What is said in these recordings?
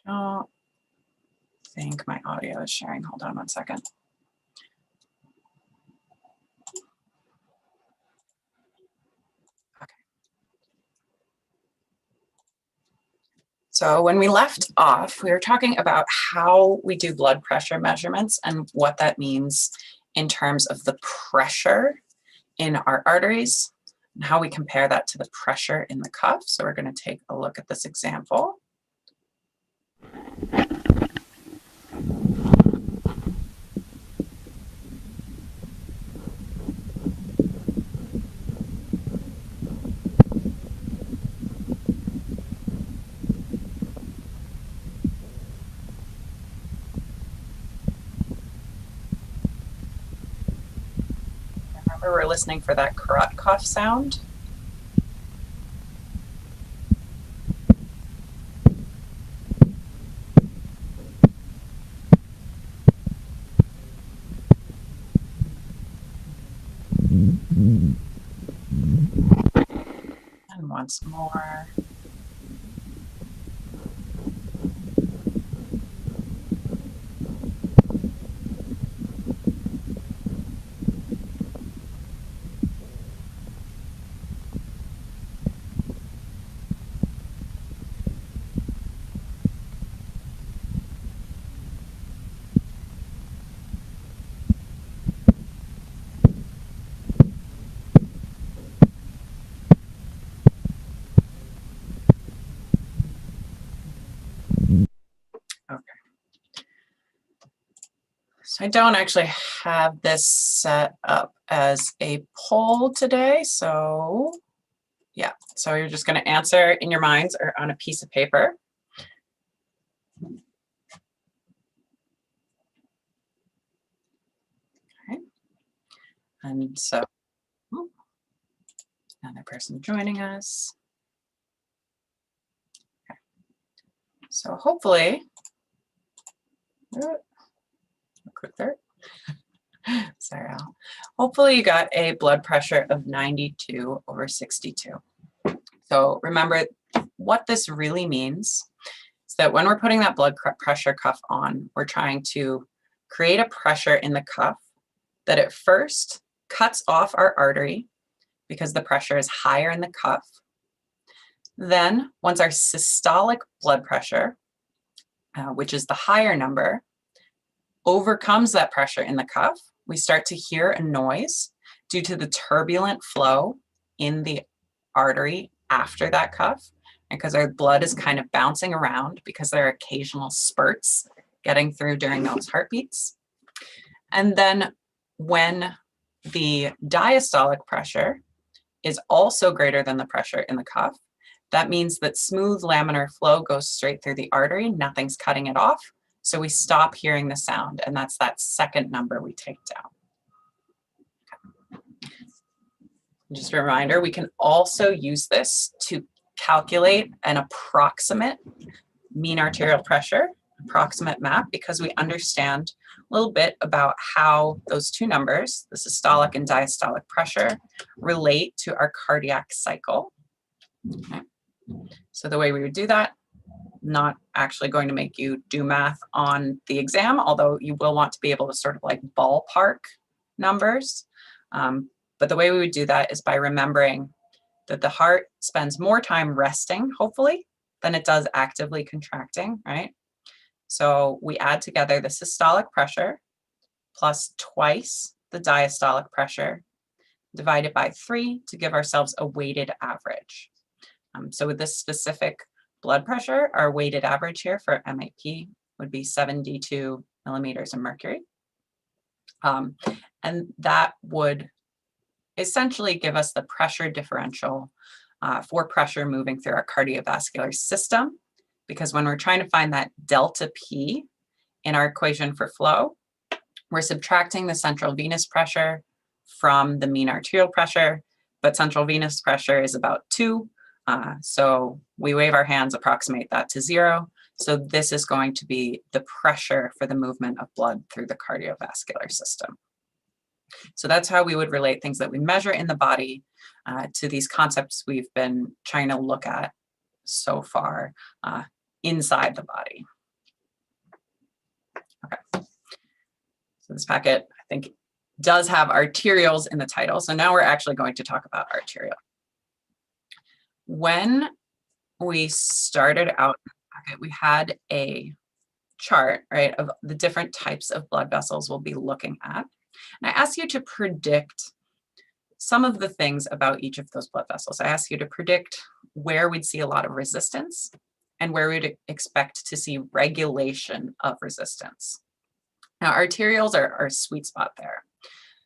don't think my audio is sharing. Hold on one second. Okay. So when we left off, we were talking about how we do blood pressure measurements and what that means in terms of the pressure in our arteries and how we compare that to the pressure in the cuff. So we're going to take a look at this example. Remember, we're listening for that carot cough sound. And once more. Okay. So I don't actually have this set up as a poll today. So yeah, so you're just going to answer in your minds or on a piece of paper. Okay. And so another person joining us. Okay. So hopefully, quick there. Sorry, Al. Hopefully you got a blood pressure of 92/62. So remember, what this really means is that when we're putting that blood pressure cuff on, we're trying to create a pressure in the cuff that at first cuts off our artery because the pressure is higher in the cuff. Then once our systolic blood pressure, which is the higher number, overcomes that pressure in the cuff, we start to hear a noise due to the turbulent flow in the artery after that cuff, because our blood is kind of bouncing around because there are occasional spurts getting through during those heartbeats. And then when the diastolic pressure is also greater than the pressure in the cuff, that means that smooth laminar flow goes straight through the artery, nothing's cutting it off. So we stop hearing the sound, and that's that second number we take down. Okay. Just a reminder, we can also use this to calculate an approximate mean arterial pressure, approximate map, because we understand a little bit about how those two numbers, the systolic and diastolic pressure, relate to our cardiac cycle. Okay. So the way we would do that, not actually going to make you do math on the exam, although you will want to be able to sort of like ballpark numbers. But the way we would do that is by remembering that the heart spends more time resting, hopefully, than it does actively contracting, right? So we add together the systolic pressure plus twice the diastolic pressure divided by 3 to give ourselves a weighted average. So with this specific blood pressure, our weighted average here for MAP would be 72 millimeters of mercury. And that would essentially give us the pressure differential for pressure moving through our cardiovascular system, because when we're trying to find that delta P in our equation for flow, we're subtracting the central venous pressure from the mean arterial pressure, but central venous pressure is about 2. So we wave our hands, approximate that to 0. So this is going to be the pressure for the movement of blood through the cardiovascular system. So that's how we would relate things that we measure in the body to these concepts we've been trying to look at so far inside the body. So this packet, I think, does have arterioles in the title. So now we're actually going to talk about arteriole. When we started out in the packet, we had a chart, right, of the different types of blood vessels we'll be looking at. And I asked you to predict some of the things about each of those blood vessels. I asked you to predict where we'd see a lot of resistance and where we'd expect to see regulation of resistance. Now, arterioles are a sweet spot there.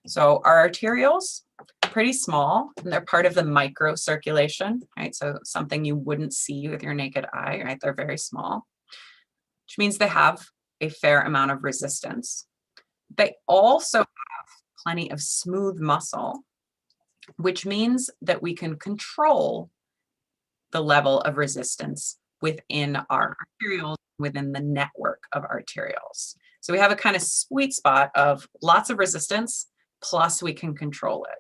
So our arterioles are pretty small, and they're part of the microcirculation, right? So something you wouldn't see with your naked eye, right? They're very small, which means they have a fair amount of resistance. They also have plenty of smooth muscle, which means that we can control the level of resistance within our arterioles, within the network of arterioles. So we have a kind of sweet spot of lots of resistance, plus we can control it,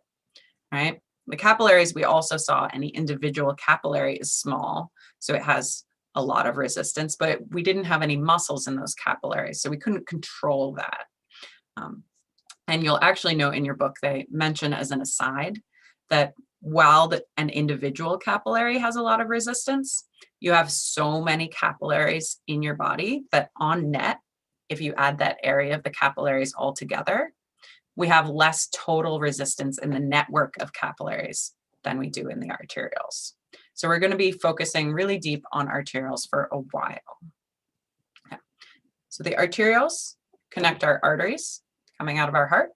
right? The capillaries, we also saw any individual capillary is small, so it has a lot of resistance, but we didn't have any muscles in those capillaries, so we couldn't control that. And you'll actually note in your book, they mention as an aside that while an individual capillary has a lot of resistance, you have so many capillaries in your body that on net, if you add that area of the capillaries all together, we have less total resistance in the network of capillaries than we do in the arterioles. So we're going to be focusing really deep on arterioles for a while. Okay. So the arterioles connect our arteries coming out of our heart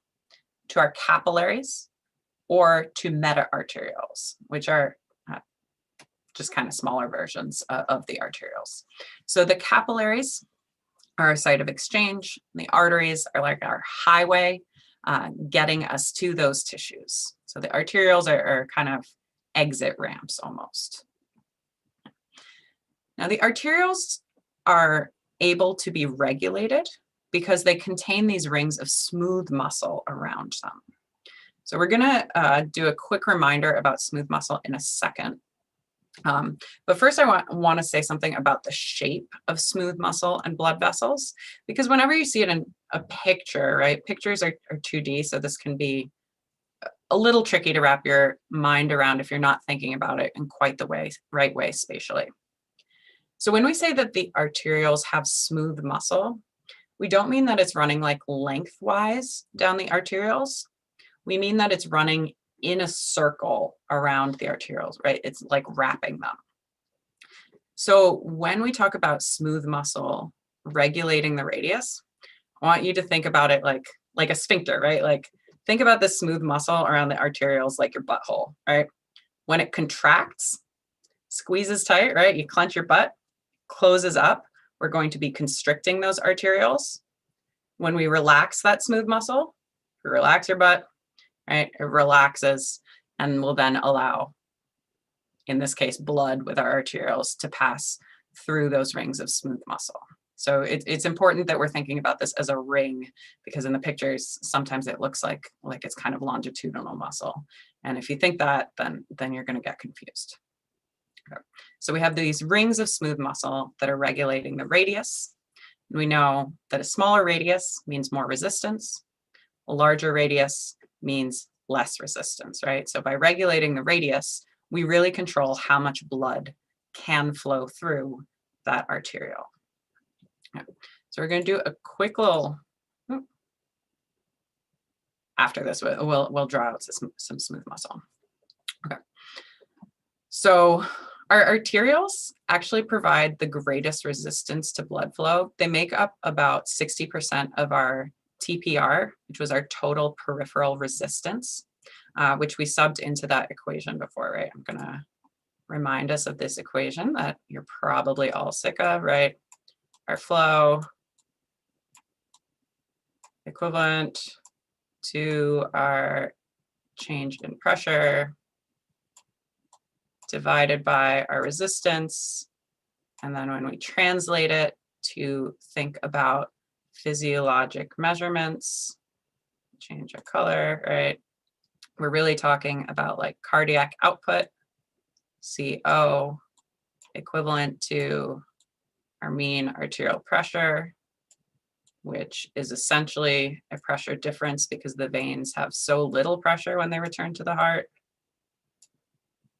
to our capillaries or to meta-arterioles, which are just kind of smaller versions of the arterioles. So the capillaries are a site of exchange. The arteries are like our highway getting us to those tissues. So the arterioles are kind of exit ramps almost. Now the arterioles are able to be regulated because they contain these rings of smooth muscle around them. So we're gonna do a quick reminder about smooth muscle in a second. But first I want to say something about the shape of smooth muscle and blood vessels, because whenever you see it in a picture, right, pictures are 2D, so this can be a little tricky to wrap your mind around if you're not thinking about it in quite the right way spatially. So when we say that the arterioles have smooth muscle, we don't mean that it's running like lengthwise down the arterioles. We mean that it's running in a circle around the arterioles, right? It's like wrapping them. So when we talk about smooth muscle regulating the radius, I want you to think about it like a sphincter, right? Like think about the smooth muscle around the arterioles like your butthole, right? When it contracts, squeezes tight, right? You clench your butt, closes up, we're going to be constricting those arterioles. When we relax that smooth muscle, you relax your butt, right? It relaxes and will then allow, in this case, blood with our arterioles to pass through those rings of smooth muscle. So it's important that we're thinking about this as a ring, because in the pictures, sometimes it looks like it's kind of longitudinal muscle. And if you think that, then you're going to get confused. Okay. So we have these rings of smooth muscle that are regulating the radius. We know that a smaller radius means more resistance. A larger radius means less resistance, right? So by regulating the radius, we really control how much blood can flow through that arteriole. Okay. So we're going to do a quick little, after this, we'll draw out some smooth muscle. Okay. So our arterioles actually provide the greatest resistance to blood flow. They make up about 60% of our TPR, which was our total peripheral resistance, which we subbed into that equation before, right? I'm gonna remind us of this equation that you're probably all sick of, right? Our flow equivalent to our change in pressure divided by our resistance. And then when we translate it to think about physiologic measurements, change of color, right? We're really talking about like cardiac output, CO, equivalent to our mean arterial pressure which is essentially a pressure difference because the veins have so little pressure when they return to the heart,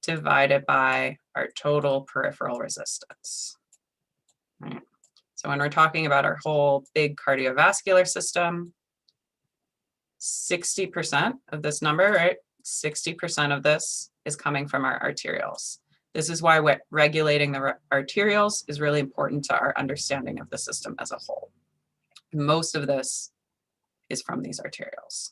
divided by our total peripheral resistance. Right. So when we're talking about our whole big cardiovascular system, 60% of this number, right? 60% of this is coming from our arterioles. This is why regulating the arterioles is really important to our understanding of the system as a whole. Most of this is from these arterioles.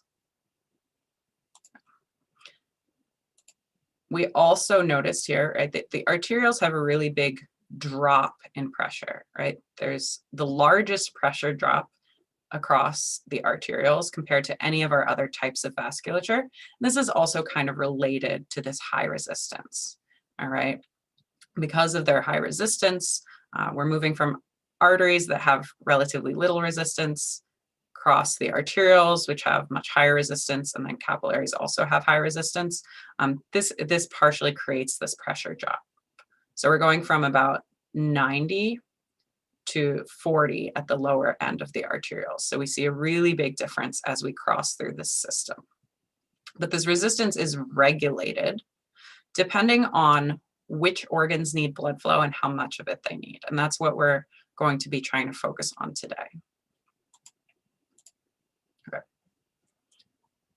We also noticed here, right, that the arterioles have a really big drop in pressure, right? There's the largest pressure drop across the arterioles compared to any of our other types of vasculature. This is also kind of related to this high resistance, all right? Because of their high resistance, we're moving from arteries that have relatively little resistance across the arterioles, which have much higher resistance, and then capillaries also have high resistance. This partially creates this pressure drop. So we're going from about 90 to 40 at the lower end of the arterioles. So we see a really big difference as we cross through this system. But this resistance is regulated depending on which organs need blood flow and how much of it they need. And that's what we're going to be trying to focus on today. Okay.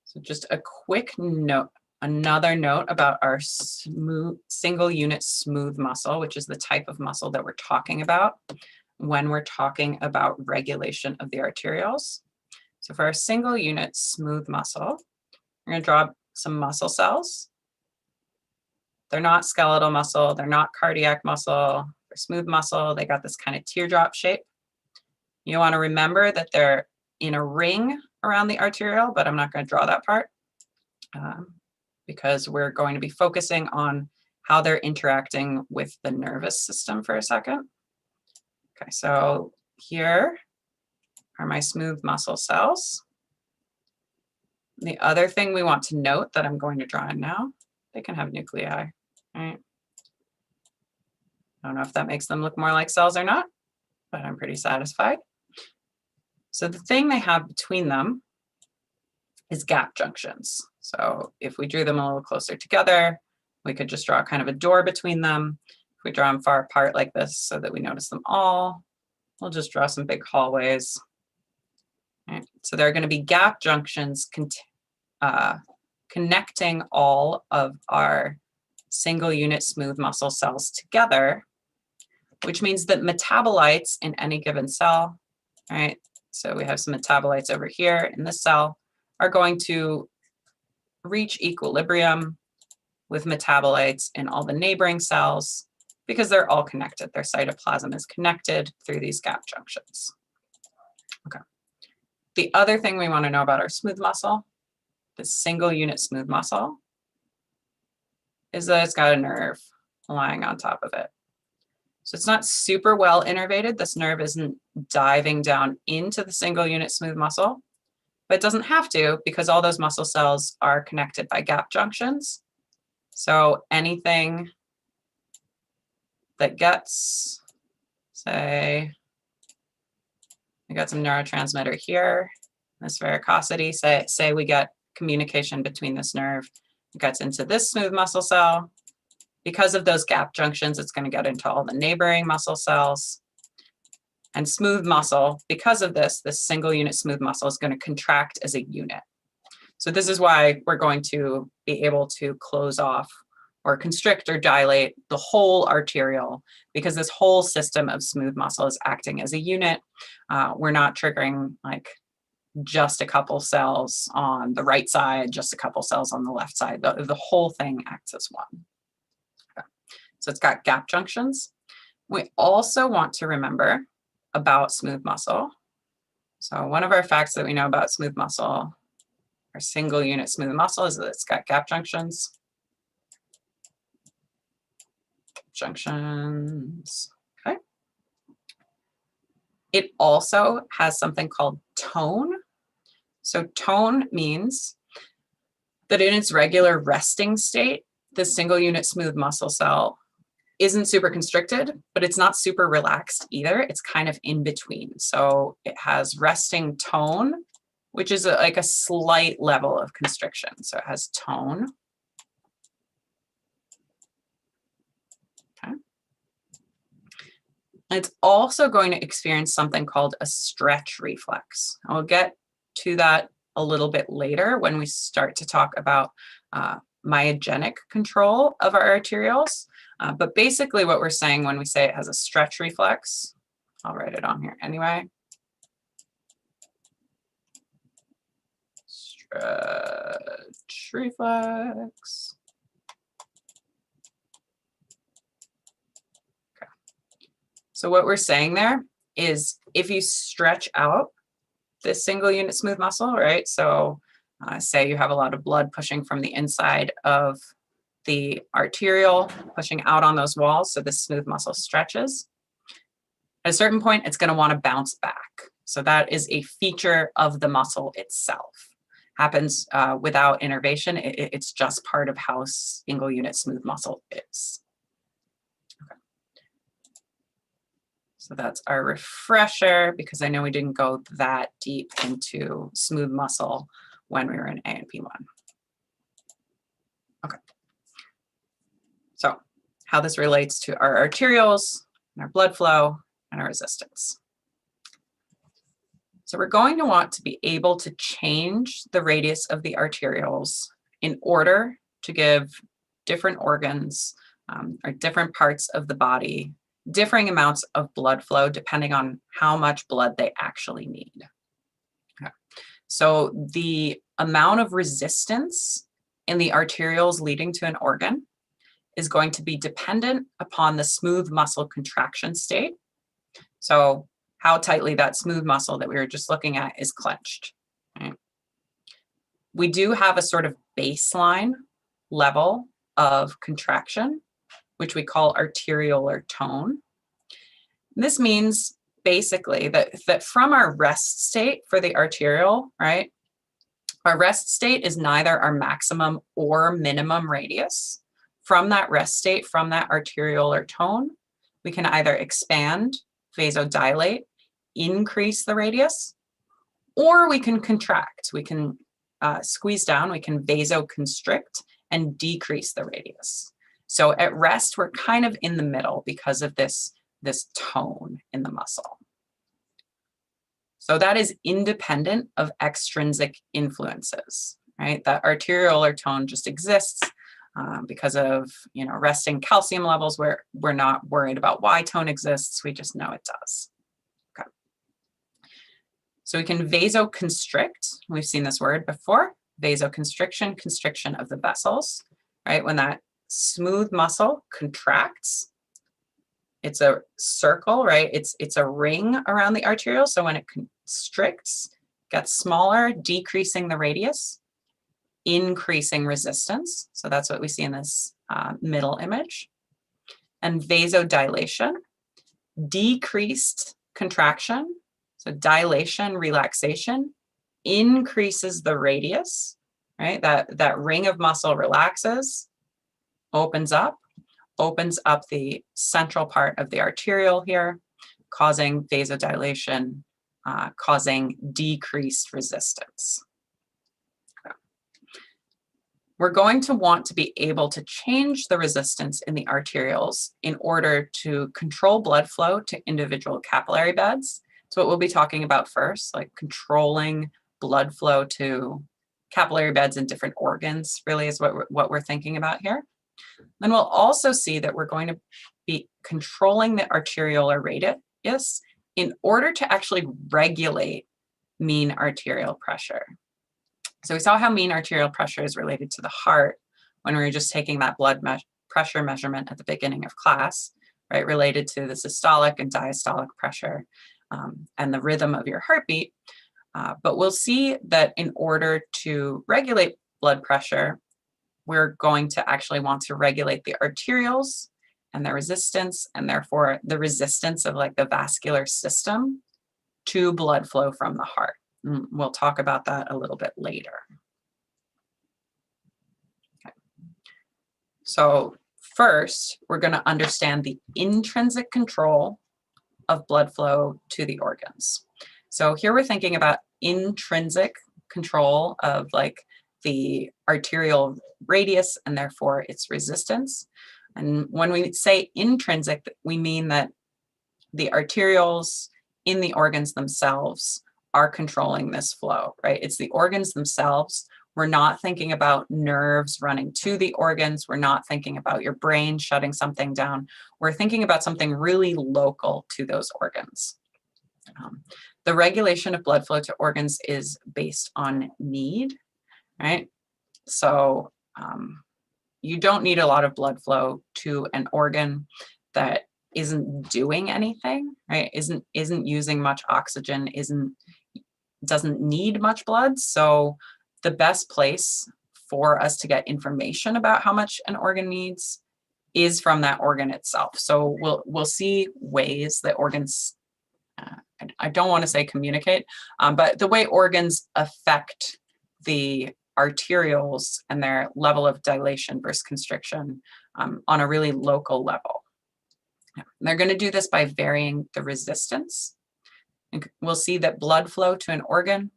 So just a quick note, another note about our single unit smooth muscle, which is the type of muscle that we're talking about when we're talking about regulation of the arterioles. So for our single unit smooth muscle, we're going to draw some muscle cells. They're not skeletal muscle, they're not cardiac muscle. For smooth muscle, they got this kind of teardrop shape. You want to remember that they're in a ring around the arteriole, but I'm not going to draw that part because we're going to be focusing on how they're interacting with the nervous system for a second. Okay, so here are my smooth muscle cells. The other thing we want to note that I'm going to draw in now, they can have nuclei, right? I don't know if that makes them look more like cells or not, but I'm pretty satisfied. So the thing they have between them is gap junctions. So if we drew them a little closer together, we could just draw kind of a door between them. If we draw them far apart like this so that we notice them all, we'll just draw some big hallways. Right. So there are going to be gap junctions connecting all of our single unit smooth muscle cells together, which means that metabolites in any given cell, right? So we have some metabolites over here in this cell are going to reach equilibrium with metabolites in all the neighboring cells because they're all connected. Their cytoplasm is connected through these gap junctions. Okay. The other thing we want to know about our smooth muscle, the single unit smooth muscle, is that it's got a nerve lying on top of it. So it's not super well innervated. This nerve isn't diving down into the single unit smooth muscle, but it doesn't have to because all those muscle cells are connected by gap junctions. So anything that gets, say, we got some neurotransmitter here, this varicosity, say we get communication between this nerve, it gets into this smooth muscle cell. Because of those gap junctions, it's going to get into all the neighboring muscle cells. And smooth muscle, because of this single unit smooth muscle is going to contract as a unit. So this is why we're going to be able to close off or constrict or dilate the whole arteriole, because this whole system of smooth muscle is acting as a unit. We're not triggering like just a couple cells on the right side, just a couple cells on the left side. The whole thing acts as one. Okay. So it's got gap junctions. We also want to remember about smooth muscle. So one of our facts that we know about smooth muscle, our single unit smooth muscle, is that it's got gap junctions. Junctions. Okay. It also has something called tone. So tone means that in its regular resting state, the single unit smooth muscle cell isn't super constricted, but it's not super relaxed either. It's kind of in between. So it has resting tone, which is like a slight level of constriction. So it has tone. Okay. And it's also going to experience something called a stretch reflex. I'll get to that a little bit later when we start to talk about myogenic control of our arterioles. But basically what we're saying when we say it has a stretch reflex, I'll write it on here anyway. Stretch reflex. Okay. So what we're saying there is if you stretch out this single unit smooth muscle, right? So say you have a lot of blood pushing from the inside of the arteriole, pushing out on those walls, so this smooth muscle stretches. At a certain point, it's going to want to bounce back. So that is a feature of the muscle itself. Happens without innervation. It's just part of how single unit smooth muscle is. Okay. So that's our refresher, because I know we didn't go that deep into smooth muscle when we were in A&P1. Okay. So how this relates to our arterioles and our blood flow and our resistance. So we're going to want to be able to change the radius of the arterioles in order to give different organs or different parts of the body differing amounts of blood flow depending on how much blood they actually need. Okay. So the amount of resistance in the arterioles leading to an organ is going to be dependent upon the smooth muscle contraction state. So how tightly that smooth muscle that we were just looking at is clenched. Right? We do have a sort of baseline level of contraction, which we call arteriolar tone. This means basically that from our rest state for the arteriole, right? Our rest state is neither our maximum or minimum radius. From that rest state, from that arteriolar tone, we can either expand, vasodilate, increase the radius, or we can contract. We can squeeze down, we can vasoconstrict and decrease the radius. So at rest, we're kind of in the middle because of this tone in the muscle. So that is independent of extrinsic influences, right? That arteriolar tone just exists because of resting calcium levels, where we're not worried about why tone exists, we just know it does. Okay. So we can vasoconstrict. We've seen this word before. Vasoconstriction, constriction of the vessels, right? When that smooth muscle contracts, it's a circle, right? It's a ring around the arteriole. So when it constricts, gets smaller, decreasing the radius, increasing resistance. So that's what we see in this middle image. And vasodilation, decreased contraction. So dilation, relaxation, increases the radius, right? That ring of muscle relaxes, opens up the central part of the arteriole here, causing vasodilation, causing decreased resistance. Okay. We're going to want to be able to change the resistance in the arterioles in order to control blood flow to individual capillary beds. So what we'll be talking about first, like controlling blood flow to capillary beds in different organs, really is what we're thinking about here. Then we'll also see that we're going to be controlling the arteriolar radius in order to actually regulate mean arterial pressure. So we saw how mean arterial pressure is related to the heart when we were just taking that blood pressure measurement at the beginning of class, right? Related to the systolic and diastolic pressure and the rhythm of your heartbeat. But we'll see that in order to regulate blood pressure, we're going to actually want to regulate the arterioles and their resistance, and therefore the resistance of like the vascular system to blood flow from the heart. We'll talk about that a little bit later. Okay. So first, we're going to understand the intrinsic control of blood flow to the organs. So here we're thinking about intrinsic control of like the arterial radius and therefore its resistance. And when we say intrinsic, we mean that the arterioles in the organs themselves are controlling this flow, right? It's the organs themselves. We're not thinking about nerves running to the organs. We're not thinking about your brain shutting something down. We're thinking about something really local to those organs. The regulation of blood flow to organs is based on need, right? So you don't need a lot of blood flow to an organ that isn't doing anything, right? Isn't using much oxygen, doesn't need much blood. So the best place for us to get information about how much an organ needs is from that organ itself. So we'll see ways that organs, I don't want to say communicate, but the way organs affect the arterioles and their level of dilation versus constriction on a really local level. And they're going to do this by varying the resistance. And we'll see that blood flow to an organ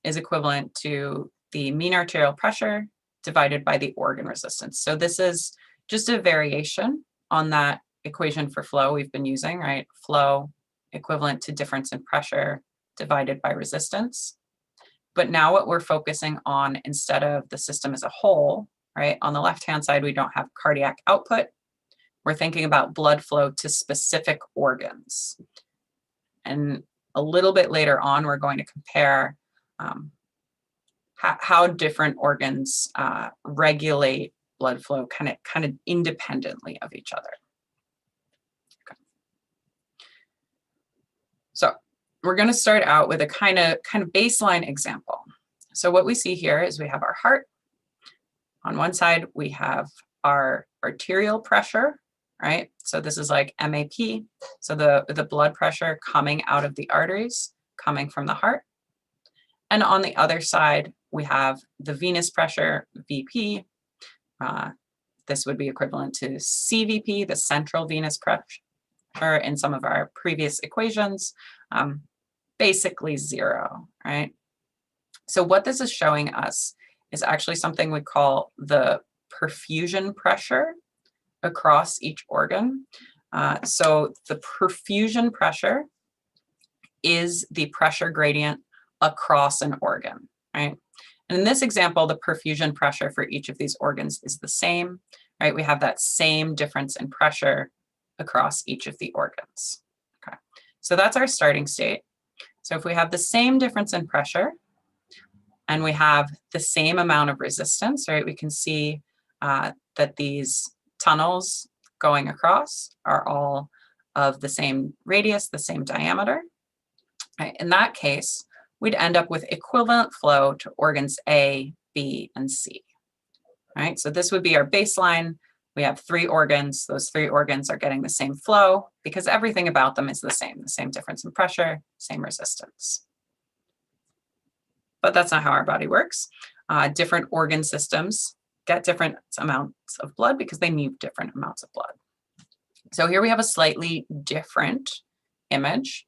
is equivalent to the mean arterial pressure divided by the organ resistance. So this is just a variation on that equation for flow we've been using, right? Flow equivalent to difference in pressure divided by resistance. But now what we're focusing on instead of the system as a whole, right? On the left-hand side, we don't have cardiac output. We're thinking about blood flow to specific organs. And a little bit later on, we're going to compare how different organs regulate blood flow kind of independently of each other. Okay. So we're going to start out with a kind of baseline example. So what we see here is we have our heart. On one side, we have our arterial pressure, right? So this is like MAP. So the blood pressure coming out of the arteries, coming from the heart. And on the other side, we have the venous pressure, VP. This would be equivalent to CVP, the central venous pressure in some of our previous equations, basically 0, right? So what this is showing us is actually something we call the perfusion pressure across each organ. So the perfusion pressure is the pressure gradient across an organ, right? And in this example, the perfusion pressure for each of these organs is the same, right? We have that same difference in pressure across each of the organs. Okay, so that's our starting state. So if we have the same difference in pressure and we have the same amount of resistance, right, we can see that these tunnels going across are all of the same radius, the same diameter. Right, in that case, we'd end up with equivalent flow to organs A, B, and C. Right, so this would be our baseline. We have 3 organs. Those 3 organs are getting the same flow because everything about them is the same difference in pressure, same resistance. But that's not how our body works. Different organ systems get different amounts of blood because they need different amounts of blood. So here we have a slightly different image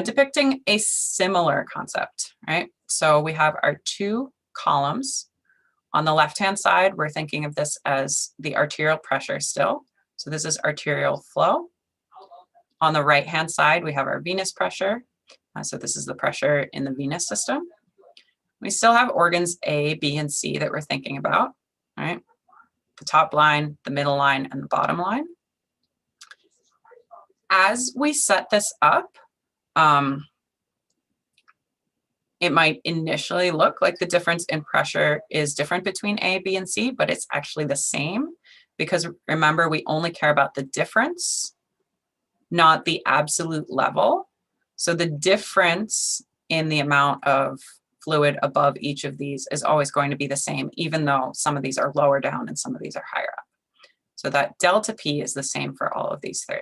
depicting a similar concept, right? So we have our 2 columns. On the left-hand side, we're thinking of this as the arterial pressure still. So this is arterial flow. On the right-hand side, we have our venous pressure. So this is the pressure in the venous system. We still have organs A, B, and C that we're thinking about, right? The top line, the middle line, and the bottom line. As we set this up, it might initially look like the difference in pressure is different between A, B, and C, but it's actually the same because remember, we only care about the difference, not the absolute level. So the difference in the amount of fluid above each of these is always going to be the same, even though some of these are lower down and some of these are higher up. So that delta P is the same for all of these 3.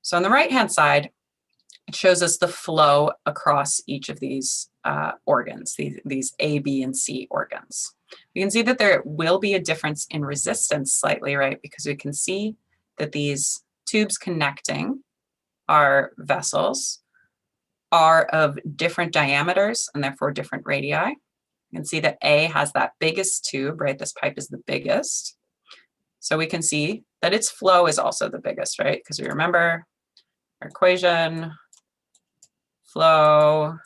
So on the right-hand side, it shows us the flow across each of these organs, these A, B, and C organs. We can see that there will be a difference in resistance slightly, right? Because we can see that these tubes connecting our vessels are of different diameters and therefore different radii. You can see that A has that biggest tube, right? This pipe is the biggest. So we can see that its flow is also the biggest, right? Because we remember our equation, flow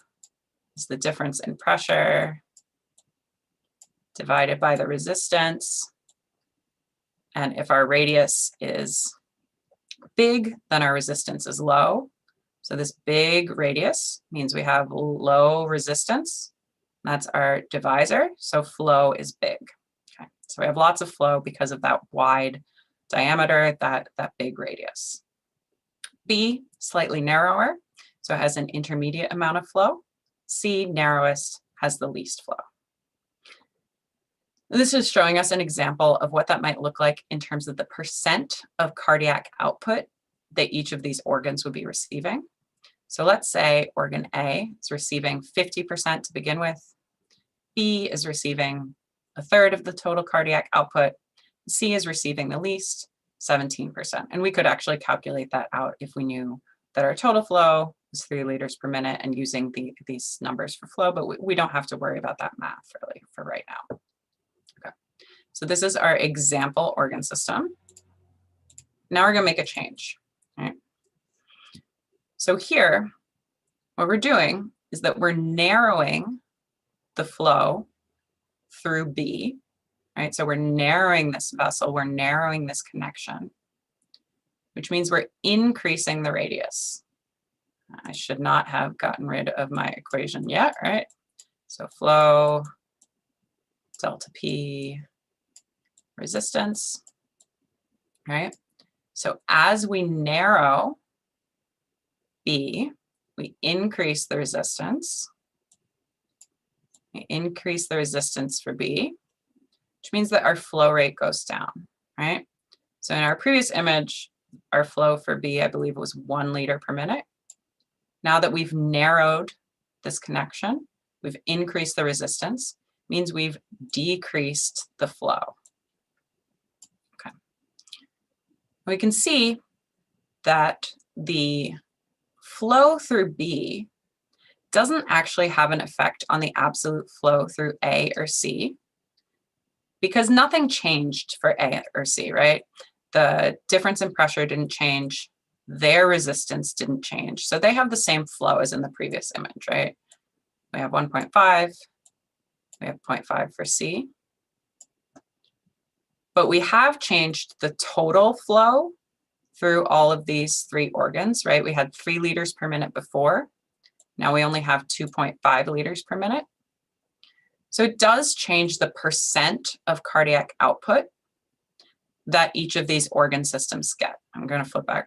is the difference in pressure divided by the resistance. And if our radius is big, then our resistance is low. So this big radius means we have low resistance. That's our divisor. So flow is big. Okay. So we have lots of flow because of that wide diameter, that big radius. B, slightly narrower, so it has an intermediate amount of flow. C, narrowest, has the least flow. This is showing us an example of what that might look like in terms of the percent of cardiac output that each of these organs would be receiving. So let's say organ A is receiving 50% to begin with. B is receiving a third of the total cardiac output. C is receiving the least, 17%. And we could actually calculate that out if we knew that our total flow is 3 liters per minute and using these numbers for flow, but we don't have to worry about that math really for right now. Okay. So this is our example organ system. Now we're going to make a change. Right? So here, what we're doing is that we're narrowing the flow through B, right? So we're narrowing this vessel, we're narrowing this connection, which means we're increasing the radius. I should not have gotten rid of my equation yet, right? So flow, delta P, resistance, right? So as we narrow B, we increase the resistance. We increase the resistance for B, which means that our flow rate goes down, right? So in our previous image, our flow for B, I believe, was 1 liter per minute. Now that we've narrowed this connection, we've increased the resistance, means we've decreased the flow. Okay. We can see that the flow through B doesn't actually have an effect on the absolute flow through A or C because nothing changed for A or C, right? The difference in pressure didn't change. Their resistance didn't change. So they have the same flow as in the previous image, right? We have 1.5, we have 0.5 for C. But we have changed the total flow through all of these 3 organs, right? We had 3 liters per minute before. Now we only have 2.5 liters per minute. So it does change the percent of cardiac output that each of these organ systems get. I'm going to flip back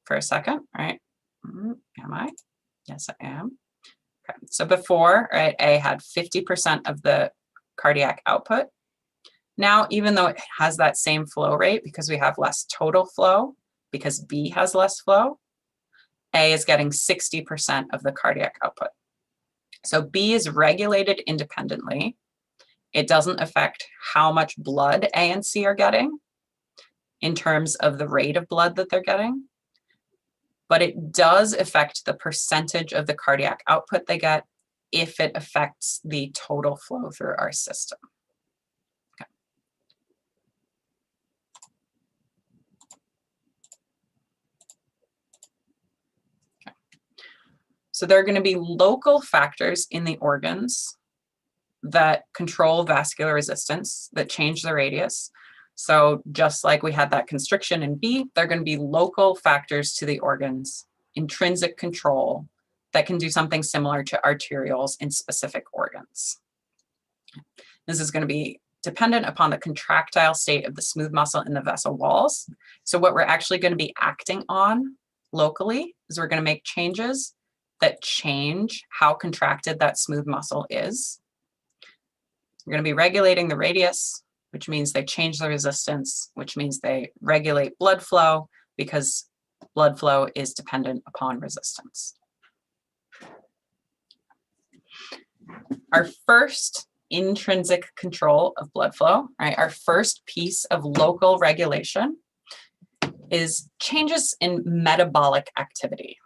for a second, right? Am I? Yes, I am. Okay. So before, right, A had 50% of the cardiac output. Now, even though it has that same flow rate because we have less total flow, because B has less flow, A is getting 60% of the cardiac output. So B is regulated independently. It doesn't affect how much blood A and C are getting in terms of the rate of blood that they're getting, but it does affect the percentage of the cardiac output they get if it affects the total flow through our system. Okay. Okay. So there are going to be local factors in the organs that control vascular resistance, that change the radius. So just like we had that constriction in B, there are going to be local factors to the organs, intrinsic control, that can do something similar to arterioles in specific organs. This is going to be dependent upon the contractile state of the smooth muscle in the vessel walls. So what we're actually going to be acting on locally is we're going to make changes that change how contracted that smooth muscle is. We're going to be regulating the radius, which means they change the resistance, which means they regulate blood flow because blood flow is dependent upon resistance. Our first intrinsic control of blood flow, right? Our first piece of local regulation is changes in metabolic activity.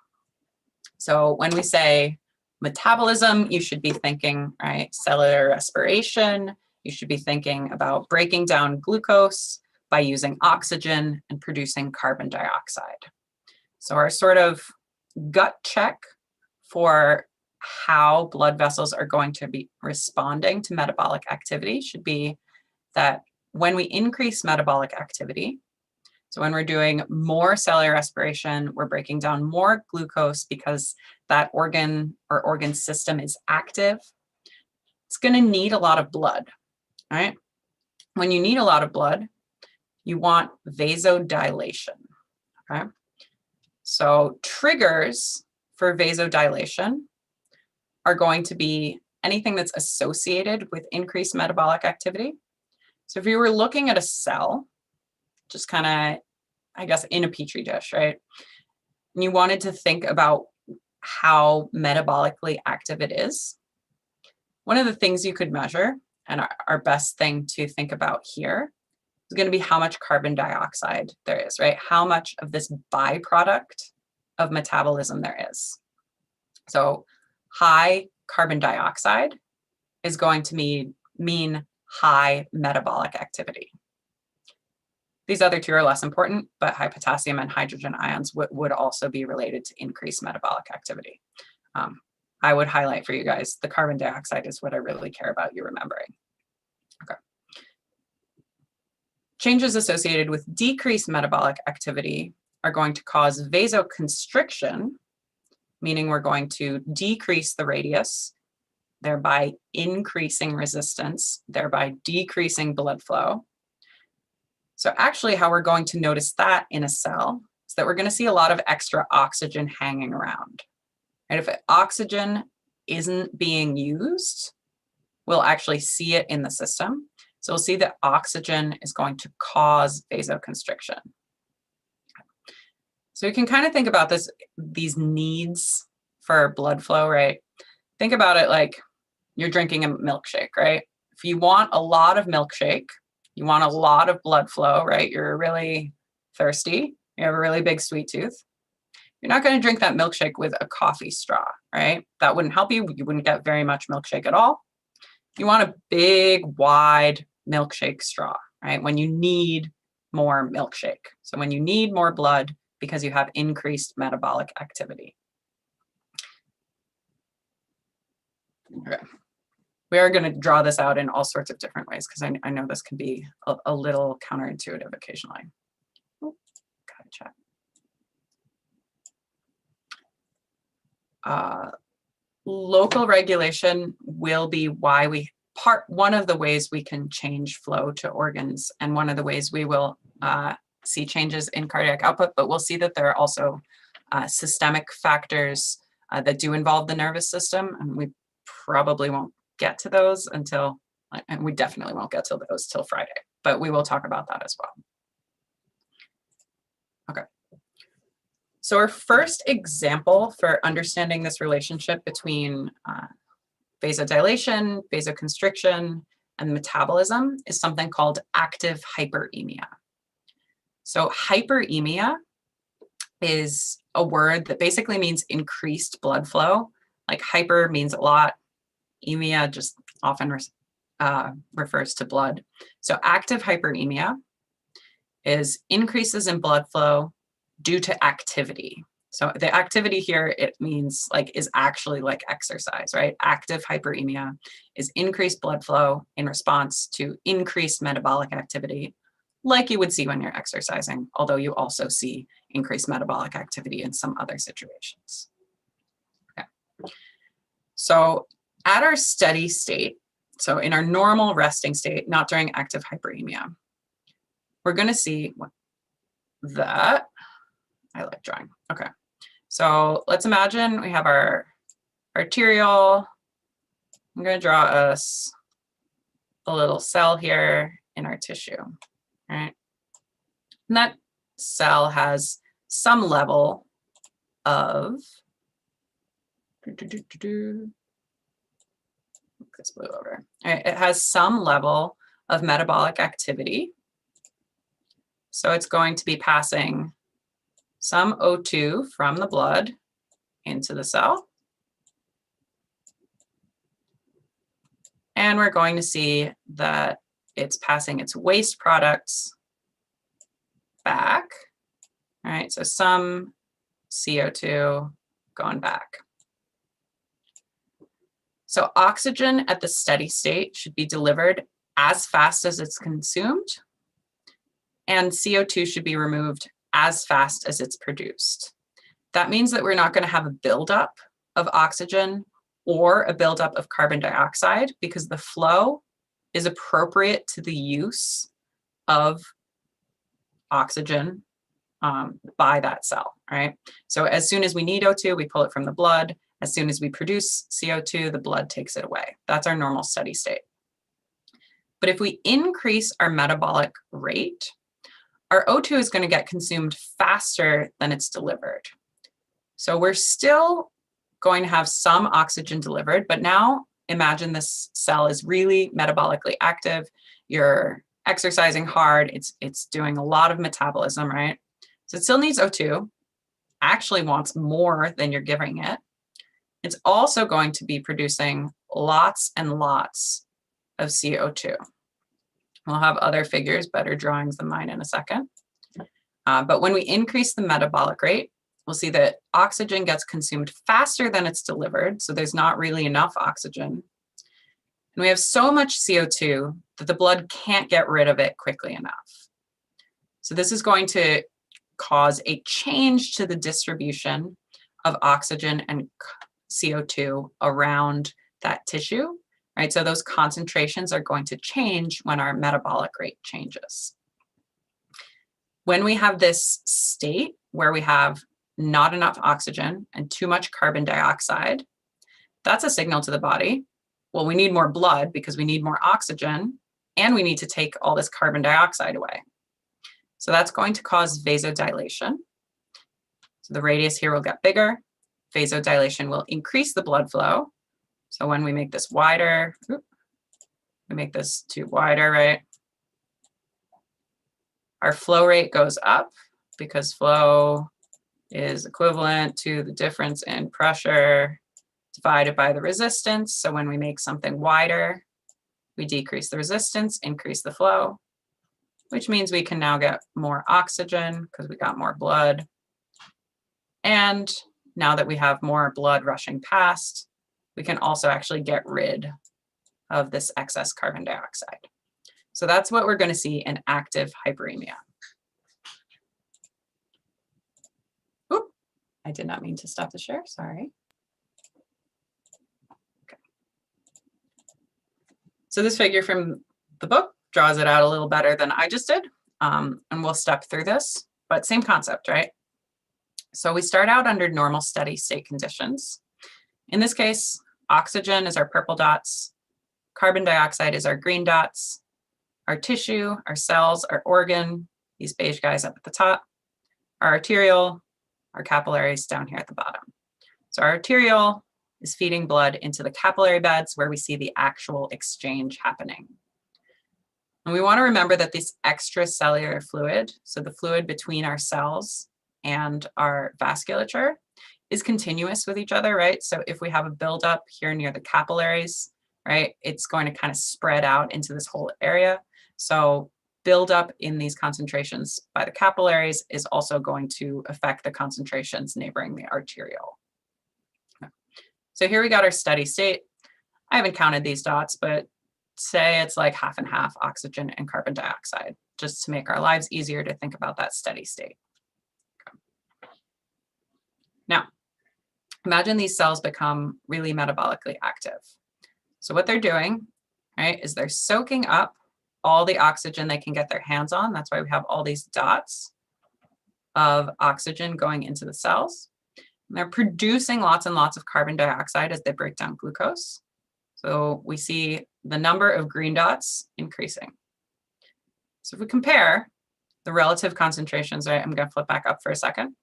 So when we say metabolism, you should be thinking, right, cellular respiration. You should be thinking about breaking down glucose by using oxygen and producing carbon dioxide. So our sort of gut check for how blood vessels are going to be responding to metabolic activity should be that when we increase metabolic activity, so when we're doing more cellular respiration, we're breaking down more glucose because that organ or organ system is active. It's going to need a lot of blood, right? When you need a lot of blood, you want vasodilation, okay? So triggers for vasodilation are going to be anything that's associated with increased metabolic activity. So if you were looking at a cell, just kind of, I guess, in a petri dish, right? And you wanted to think about how metabolically active it is. One of the things you could measure, and our best thing to think about here, is going to be how much carbon dioxide there is, right? How much of this byproduct of metabolism there is. So high carbon dioxide is going to mean high metabolic activity. These other two are less important, but high potassium and hydrogen ions would also be related to increased metabolic activity. I would highlight for you guys, the carbon dioxide is what I really care about you remembering. Okay. Changes associated with decreased metabolic activity are going to cause vasoconstriction, meaning we're going to decrease the radius, thereby increasing resistance, thereby decreasing blood flow. So actually how we're going to notice that in a cell is that we're going to see a lot of extra oxygen hanging around. And if oxygen isn't being used, we'll actually see it in the system. So we'll see that oxygen is going to cause vasoconstriction. So you can kind of think about these needs for blood flow, right? Think about it like you're drinking a milkshake, right? If you want a lot of milkshake, you want a lot of blood flow, right? You're really thirsty, you have a really big sweet tooth. You're not going to drink that milkshake with a coffee straw, right? That wouldn't help you. You wouldn't get very much milkshake at all. You want a big, wide milkshake straw, right? When you need more milkshake. So when you need more blood because you have increased metabolic activity. Okay. We are going to draw this out in all sorts of different ways because I know this can be a little counterintuitive occasionally. Oh, got a chat. Local regulation will be why one of the ways we can change flow to organs, and one of the ways we will see changes in cardiac output, but we'll see that there are also systemic factors that do involve the nervous system, and we probably won't get to those until, and we definitely won't get to those till Friday, but we will talk about that as well. Okay. So our first example for understanding this relationship between vasodilation, vasoconstriction, and metabolism is something called active hyperemia. So hyperemia is a word that basically means increased blood flow. Like hyper means a lot. Emia just often refers to blood. So active hyperemia is increases in blood flow due to activity. So the activity here, it means like is actually like exercise, right? Active hyperemia is increased blood flow in response to increased metabolic activity, like you would see when you're exercising, although you also see increased metabolic activity in some other situations. Okay. So at our steady state, so in our normal resting state, not during active hyperemia, we're going to see that. I like drawing. Okay. So let's imagine we have our arteriole. I'm going to draw us a little cell here in our tissue, right? And that cell has some level of Move this blue over. All right, it has some level of metabolic activity. So it's going to be passing some O2 from the blood into the cell. And we're going to see that it's passing its waste products back. All right, so some CO2 going back. So oxygen at the steady state should be delivered as fast as it's consumed, and CO2 should be removed as fast as it's produced. That means that we're not going to have a buildup of oxygen or a buildup of carbon dioxide, because the flow is appropriate to the use of oxygen by that cell, right? So as soon as we need O2, we pull it from the blood. As soon as we produce CO2, the blood takes it away. That's our normal steady state. But if we increase our metabolic rate, our O2 is going to get consumed faster than it's delivered. So we're still going to have some oxygen delivered, but now imagine this cell is really metabolically active. You're exercising hard. It's doing a lot of metabolism, right? So it still needs O2, actually wants more than you're giving it. It's also going to be producing lots and lots of CO2. We'll have other figures, better drawings than mine in a second. But when we increase the metabolic rate, we'll see that oxygen gets consumed faster than it's delivered. So there's not really enough oxygen. And we have so much CO2 that the blood can't get rid of it quickly enough. So this is going to cause a change to the distribution of oxygen and CO2 around that tissue, right? So those concentrations are going to change when our metabolic rate changes. When we have this state where we have not enough oxygen and too much carbon dioxide, that's a signal to the body. Well, we need more blood because we need more oxygen, and we need to take all this carbon dioxide away. So that's going to cause vasodilation. So the radius here will get bigger. Vasodilation will increase the blood flow. So when we make this wider, we make this tube wider, right? Our flow rate goes up because flow is equivalent to the difference in pressure divided by the resistance. So when we make something wider, we decrease the resistance, increase the flow, which means we can now get more oxygen because we got more blood. And now that we have more blood rushing past, we can also actually get rid of this excess carbon dioxide. So that's what we're going to see in active hyperemia. Oop, I did not mean to stop the share, sorry. Okay. So this figure from the book draws it out a little better than I just did, and we'll step through this, but same concept, right? So we start out under normal steady state conditions. In this case, oxygen is our purple dots, carbon dioxide is our green dots, our tissue, our cells, our organ, these beige guys up at the top, our arteriole, our capillaries down here at the bottom. So our arteriole is feeding blood into the capillary beds where we see the actual exchange happening. And we want to remember that this extracellular fluid, so the fluid between our cells and our vasculature, is continuous with each other, right? So if we have a buildup here near the capillaries, right, it's going to kind of spread out into this whole area. So buildup in these concentrations by the capillaries is also going to affect the concentrations neighboring the arteriole. So here we got our steady state. I haven't counted these dots, but say it's like half and half oxygen and carbon dioxide, just to make our lives easier to think about that steady state. Okay. Now, imagine these cells become really metabolically active. So what they're doing, right, is they're soaking up all the oxygen they can get their hands on. That's why we have all these dots of oxygen going into the cells. And they're producing lots and lots of carbon dioxide as they break down glucose. So we see the number of green dots increasing. So if we compare the relative concentrations, right, I'm going to flip back up for a second.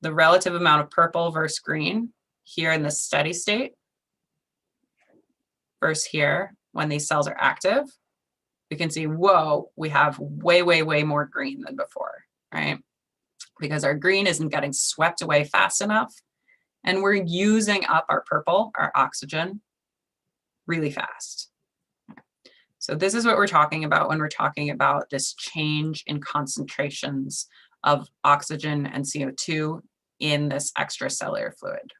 The relative amount of purple versus green here in the steady state versus here, when these cells are active, we can see, whoa, we have way, way, way more green than before, right? Because our green isn't getting swept away fast enough, and we're using up our purple, our oxygen, really fast. So this is what we're talking about when we're talking about this change in concentrations of oxygen and CO2 in this extracellular fluid.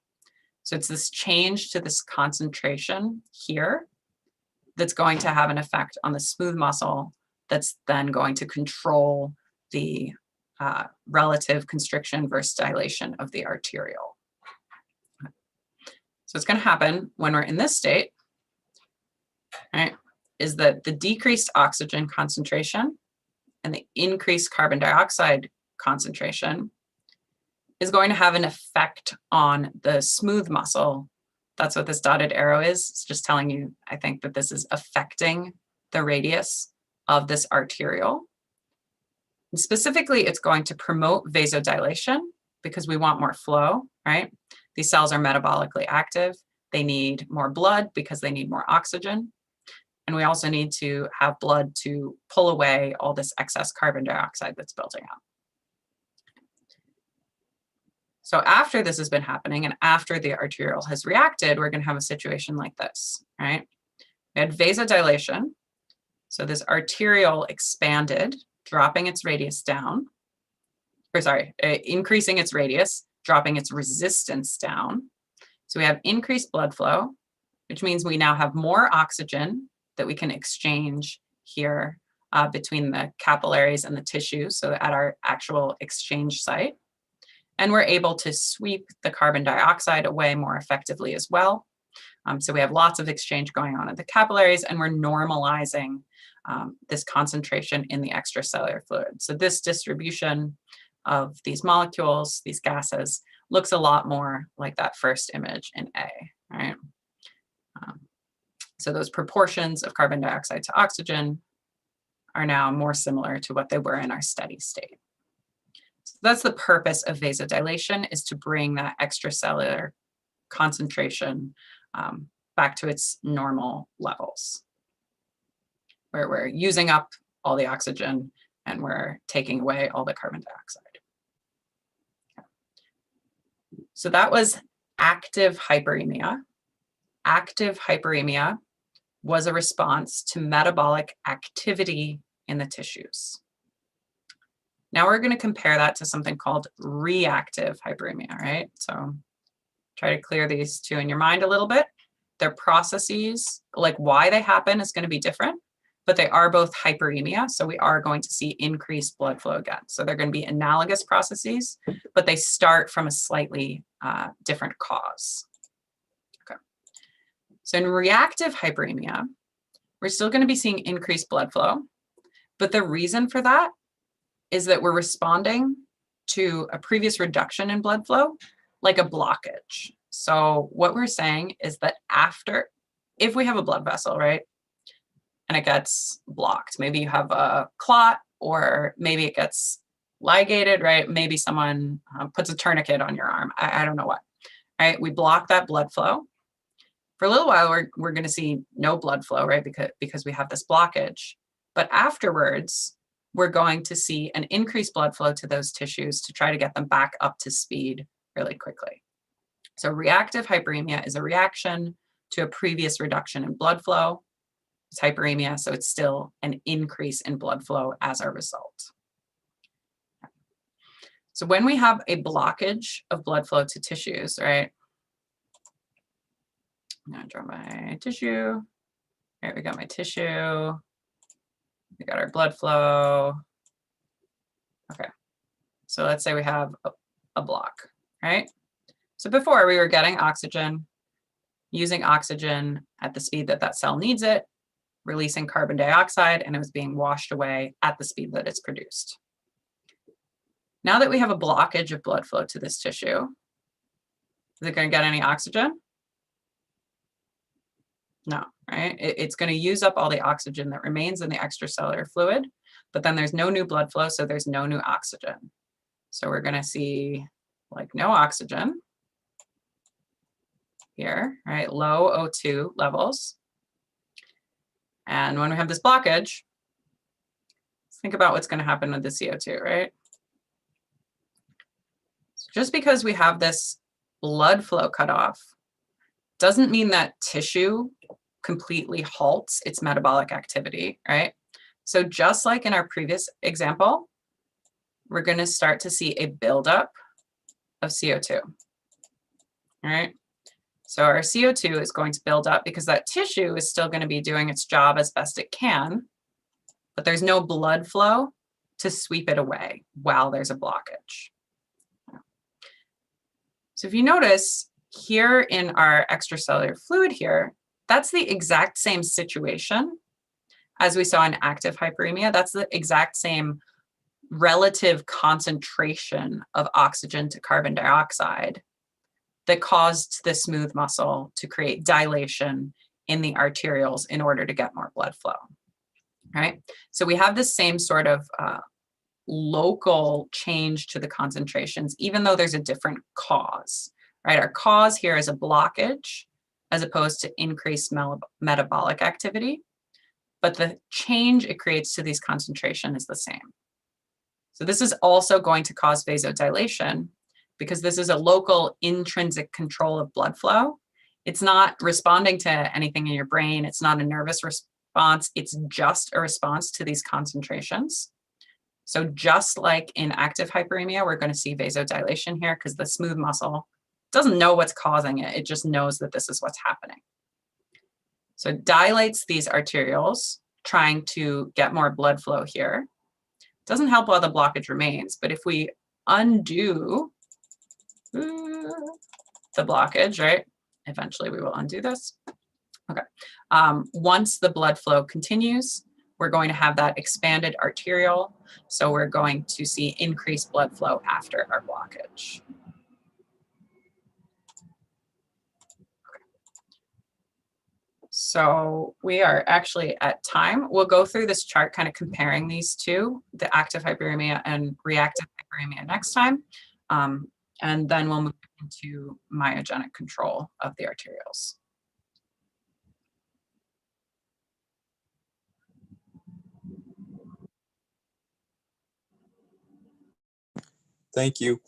So it's this change to this concentration here that's going to have an effect on the smooth muscle that's then going to control the relative constriction versus dilation of the arteriole. So it's going to happen when we're in this state, right, is that the decreased oxygen concentration and the increased carbon dioxide concentration is going to have an effect on the smooth muscle. That's what this dotted arrow is. It's just telling you, I think, that this is affecting the radius of this arteriole. And specifically, it's going to promote vasodilation because we want more flow, right? These cells are metabolically active. They need more blood because they need more oxygen. And we also need to have blood to pull away all this excess carbon dioxide that's building up. So after this has been happening and after the arteriole has reacted, we're going to have a situation like this, right? We had vasodilation. So this arteriole expanded, dropping its radius down, or sorry, increasing its radius, dropping its resistance down. So we have increased blood flow, which means we now have more oxygen that we can exchange here between the capillaries and the tissues, so at our actual exchange site. And we're able to sweep the carbon dioxide away more effectively as well. So we have lots of exchange going on at the capillaries, and we're normalizing this concentration in the extracellular fluid. So this distribution of these molecules, these gases, looks a lot more like that first image in A, right? So those proportions of carbon dioxide to oxygen are now more similar to what they were in our steady state. So that's the purpose of vasodilation, is to bring that extracellular concentration back to its normal levels, where we're using up all the oxygen and we're taking away all the carbon dioxide. So that was active hyperemia. Active hyperemia was a response to metabolic activity in the tissues. Now we're going to compare that to something called reactive hyperemia, right? So try to clear these two in your mind a little bit. Their processes, like why they happen, is going to be different, but they are both hyperemia. So we are going to see increased blood flow again. So they're going to be analogous processes, but they start from a slightly different cause. Okay. So in reactive hyperemia, we're still going to be seeing increased blood flow, but the reason for that is that we're responding to a previous reduction in blood flow, like a blockage. So what we're saying is that if we have a blood vessel, right, and it gets blocked, maybe you have a clot, or maybe it gets ligated, right? Maybe someone puts a tourniquet on your arm. I don't know what, right? We block that blood flow. For a little while, we're going to see no blood flow, right? Because we have this blockage. But afterwards, we're going to see an increased blood flow to those tissues to try to get them back up to speed really quickly. So reactive hyperemia is a reaction to a previous reduction in blood flow. It's hyperemia, so it's still an increase in blood flow as a result. So when we have a blockage of blood flow to tissues, right? I'm going to draw my tissue. All right, we got my tissue. We got our blood flow. Okay, so let's say we have a block, right? So before we were getting oxygen, using oxygen at the speed that that cell needs it, releasing carbon dioxide, and it was being washed away at the speed that it's produced. Now that we have a blockage of blood flow to this tissue, is it going to get any oxygen? No, right? It's going to use up all the oxygen that remains in the extracellular fluid, but then there's no new blood flow, so there's no new oxygen. So we're going to see like no oxygen here, right? Low O2 levels. And when we have this blockage, think about what's going to happen with the CO2, right? Just because we have this blood flow cut off doesn't mean that tissue completely halts its metabolic activity, right? So just like in our previous example, we're going to start to see a buildup of CO2, all right? So our CO2 is going to build up because that tissue is still going to be doing its job as best it can, but there's no blood flow to sweep it away while there's a blockage. So if you notice here in our extracellular fluid here, that's the exact same situation as we saw in active hyperemia. That's the exact same relative concentration of oxygen to carbon dioxide that caused the smooth muscle to create dilation in the arterioles in order to get more blood flow, right? So we have the same sort of local change to the concentrations, even though there's a different cause, right? Our cause here is a blockage as opposed to increased metabolic activity, but the change it creates to these concentrations is the same. So this is also going to cause vasodilation because this is a local intrinsic control of blood flow. It's not responding to anything in your brain. It's not a nervous response. It's just a response to these concentrations. So just like in active hyperemia, we're going to see vasodilation here because the smooth muscle doesn't know what's causing it. It just knows that this is what's happening. So it dilates these arterioles, trying to get more blood flow here. Doesn't help while the blockage remains, but if we undo the blockage, right? Eventually we will undo this. Okay. Once the blood flow continues, we're going to have that expanded arteriole. So we're going to see increased blood flow after our blockage. So we are actually at time. We'll go through this chart kind of comparing these two, the active hyperemia and reactive hyperemia next time. And then we'll move into myogenic control of the arterioles. Thank you.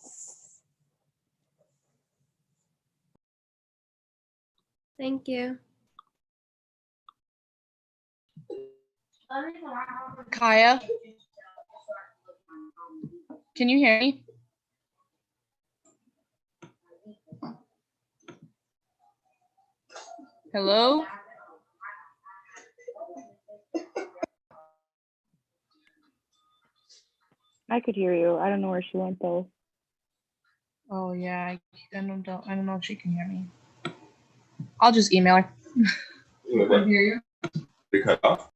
Thank you. Kaya, can you hear me? Hello? I could hear you. I don't know where she went though. Oh yeah, I don't know if she can hear me. I'll just email her. What? Hear you? They cut off?